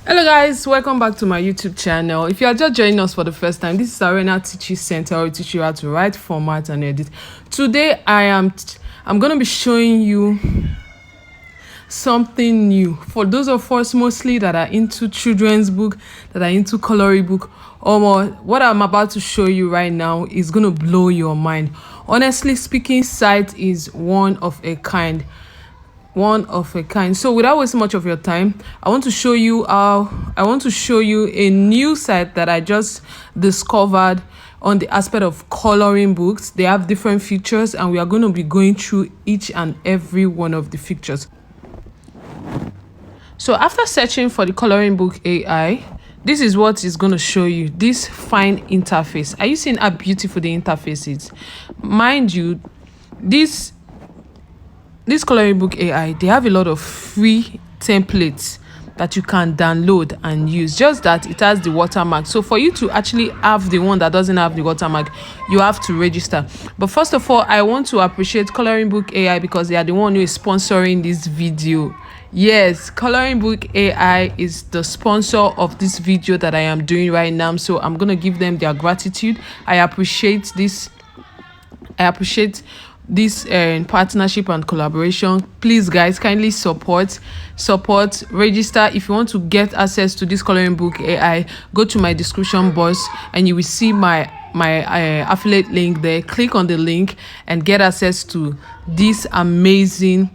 Hello guys, welcome back to my YouTube channel. If you are just joining us for the first time, this is Arena Teaching Center, where we teach you how to write, format and edit. Today I'm going to be showing you something new for those of us mostly that are into children's book, that are into coloring book or more. What I'm about to show you right now is going to blow your mind. Honestly speaking, site is one of a kind. So without wasting much of your time, I want to show you a new site that I just discovered on the aspect of coloring books. They have different features and we are going to be going through each and every one of the features. So after searching for the ColoringBook AI, this is what it's going to show you. This fine interface. Are you seeing how beautiful the interface is? Mind you, this ColoringBook AI, they have a lot of free templates that you can download and use, just that it has the watermark. So for you to actually have the one that doesn't have the watermark, you have to register. But first of all, I want to appreciate ColoringBook AI because they are the one who is sponsoring this video. Yes, ColoringBook AI is the sponsor of this video that I am doing right now, so I'm gonna give them their gratitude. I appreciate this partnership and collaboration. Please guys, kindly support, register. If you want to get access to this ColoringBook AI, go to my description box and you will see my affiliate link there. Click on the link and get access to this amazing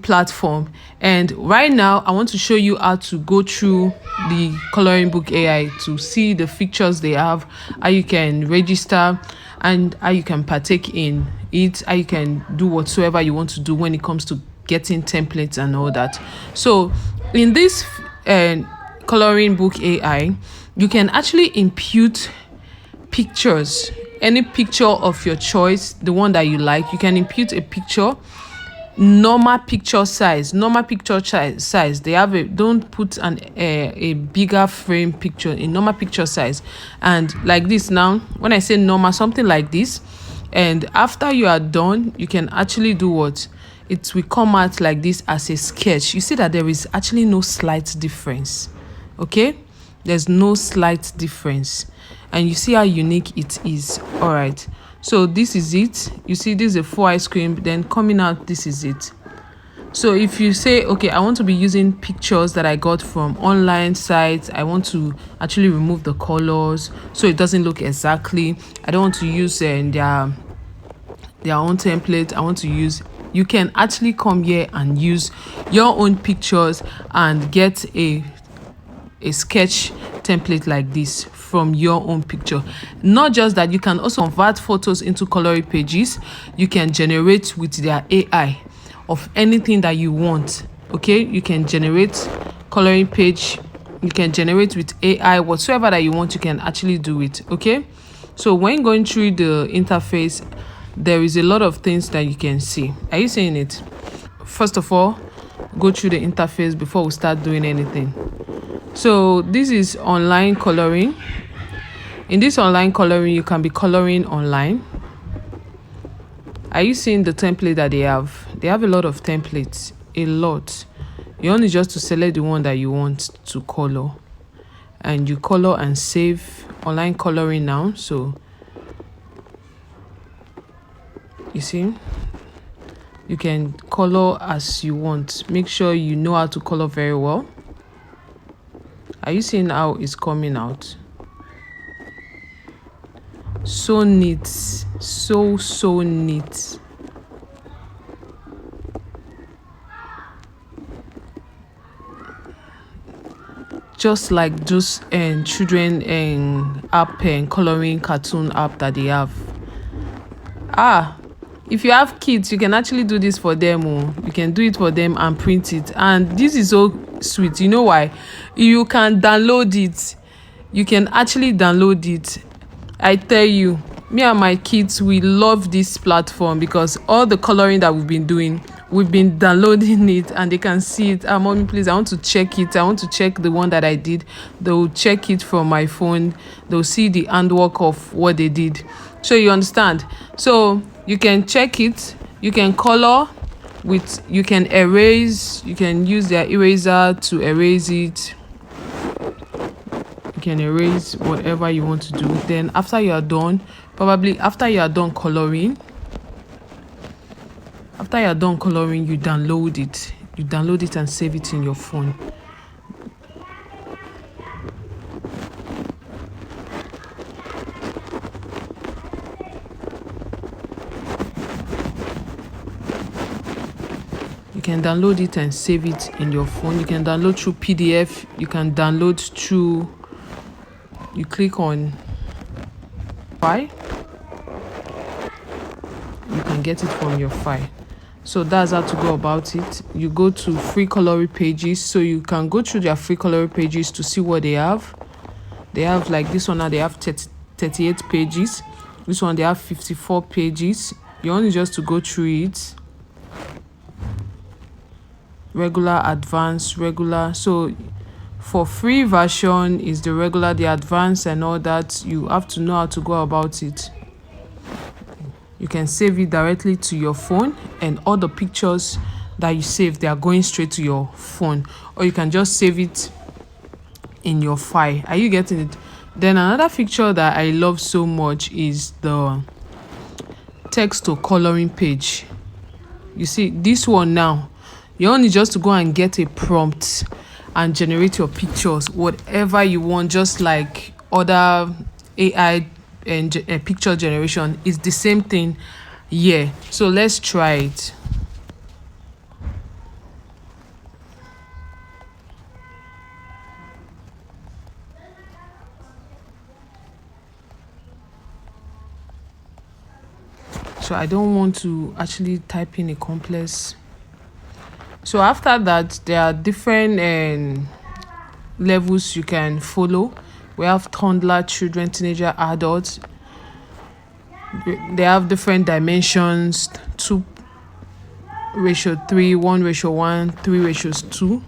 platform. And right now I want to show you how to go through the ColoringBook AI to see the features they have, how you can register and how you can partake in it, how you can do whatsoever you want to do when it comes to getting templates and all that. So in this ColoringBook AI, you can actually impute pictures, any picture of your choice, the one that you like. You can impute a picture, normal picture size. They have don't put a bigger frame picture, in normal picture size. And like this, now when I say normal, something like this, and after you are done, you can actually do what? It will come out like this as a sketch. You see that there is actually no slight difference. Okay, there's no slight difference, and you see how unique it is. All right, so this is it. You see, this is a full ice cream, then coming out, this is it. So if you say, okay, I want to be using pictures that I got from online sites, I want to actually remove the colors so it doesn't look exactly, I don't want to use their own template, I want to use, you can actually come here and use your own pictures and get a sketch template like this from your own picture. Not just that, you can also convert photos into coloring pages. You can generate with their AI of anything that you want. Okay, you can generate coloring page, you can generate with AI whatsoever that you want, you can actually do it. Okay, so when going through the interface, there is a lot of things that you can see. Are you seeing it? First of all, go through the interface before we start doing anything. So this is online coloring. In this online coloring, you can be coloring online. Are you seeing the template that they have? They have a lot of templates, a lot. You only just to select the one that you want to color, and you color and save. Online coloring now. So you see, you can color as you want. Make sure you know how to color very well. Are you seeing how it's coming out? So neat, so neat. Just like those children app and coloring cartoon app that they have. If you have kids, you can actually do this for them. You can do it for them and print it, and this is so sweet. You know why? You can download it. You can actually download it. I tell you, me and my kids, we love this platform because all the coloring that we've been doing, we've been downloading it and they can see it. Mommy, please, I want to check it. I want to check the one that I did. They'll check it from my phone. They'll see the handwork of what they did. So you understand? So you can check it, you can color, with you can erase, you can use their eraser to erase it. You can erase whatever you want to do. Then after you are done, probably after you are done coloring, you download it and save it in your phone. You can download it and save it in your phone. You can download through PDF. You can download through, you click on file, you can get it from your file. So that's how to go about it. You go to free coloring pages, so you can go through their free coloring pages to see what they have. They have like this one now, they have 38 pages. This one they have 54 pages. You only just to go through it. Regular, advanced, regular. So for free version is the regular, the advanced and all that. You have to know how to go about it. You can save it directly to your phone, and all the pictures that you save, they are going straight to your phone, or you can just save it in your file. Are you getting it? Then another feature that I love so much is the text to coloring page. You see this one now, you only just to go and get a prompt and generate your pictures, whatever you want, just like other AI and picture generation is the same thing. Yeah, so let's try it. So I don't want to actually type in a complex. So after that, there are different levels you can follow. We have toddler, children, teenager, adults. They have different dimensions: 2:3, 1:1, 3:2.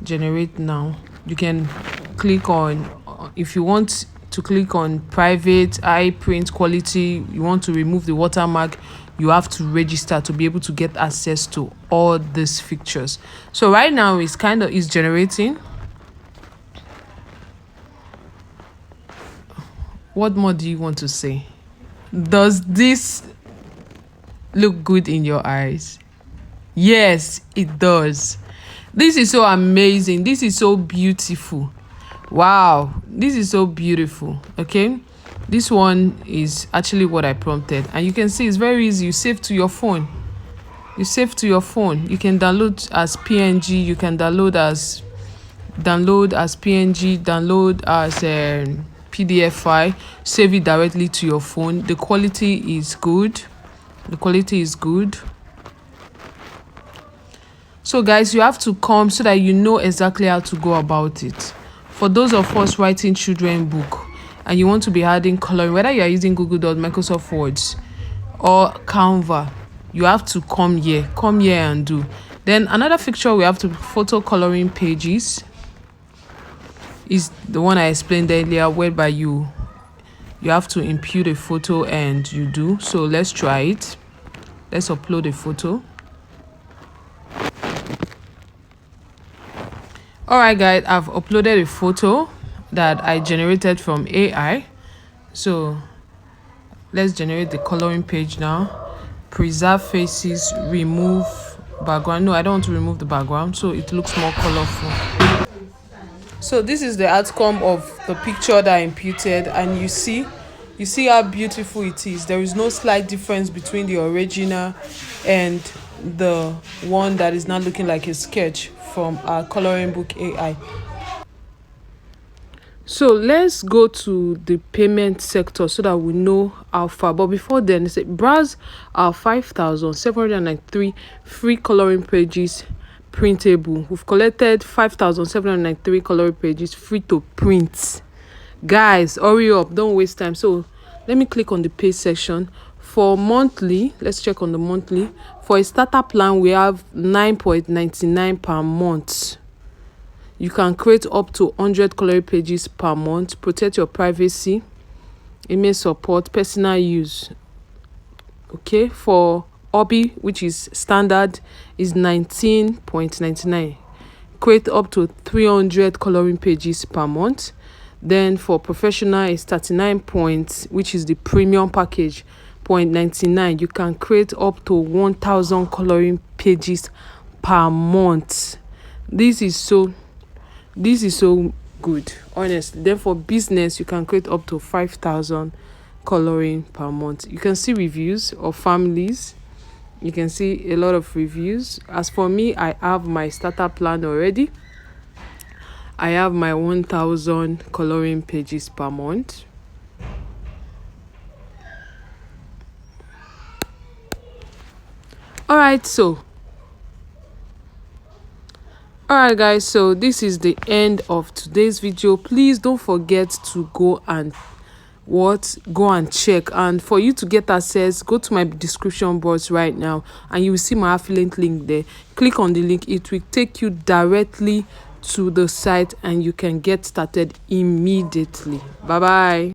Generate now. You can click on, if you want to click on private, high print quality, you want to remove the watermark, you have to register to be able to get access to all these features. So right now it's generating. What more do you want to say? Does this look good in your eyes? Yes, it does. This is so amazing. This is so beautiful. Wow, this is so beautiful. Okay, this one is actually what I prompted, and you can see it's very easy. You save to your phone. You can download as PNG. You can download as PNG, download as PDF file, save it directly to your phone. The quality is good. So guys, you have to come so that you know exactly how to go about it. For those of us writing children book and you want to be adding coloring, whether you are using Google Docs, Microsoft Words or Canva, you have to come here and do. Then another feature we have to photo coloring pages is the one I explained earlier, whereby you have to impute a photo and you do. So let's try it. Let's upload a photo. All right guys, I've uploaded a photo that I generated from AI. So let's generate the coloring page now. Preserve faces, remove background. No, I don't want to remove the background, so it looks more colorful. So this is the outcome of the picture that I imputed, and you see how beautiful it is. There is no slight difference between the original and the one that is now looking like a sketch from our ColoringBook AI. So let's go to the payment sector so that we know how far. But before then, it's browse our 5,793 free coloring pages printable. We've collected 5,793 coloring pages free to print. Guys, hurry up, don't waste time. So let me click on the pay section. For monthly, let's check on the monthly. For a starter plan, we have 9.99 per month. You can create up to 100 coloring pages per month. Protect your privacy. Email support, personal use. Okay, for hobby, which is standard, is 19.99. Create up to 300 coloring pages per month. Then for professional is 39 points, which is the premium package, 0.99. You can create up to 1,000 coloring pages per month. This is so good, honestly. Then for business, you can create up to 5,000 coloring per month. You can see reviews of families. You can see a lot of reviews. As for me, I have my starter plan already. I have my 1,000 coloring pages per month. Alright guys, so this is the end of today's video. Please don't forget to go and check, and for you to get access, go to my description box right now and you will see my affiliate link there. Click on the link, it will take you directly to the site and you can get started immediately. Bye bye.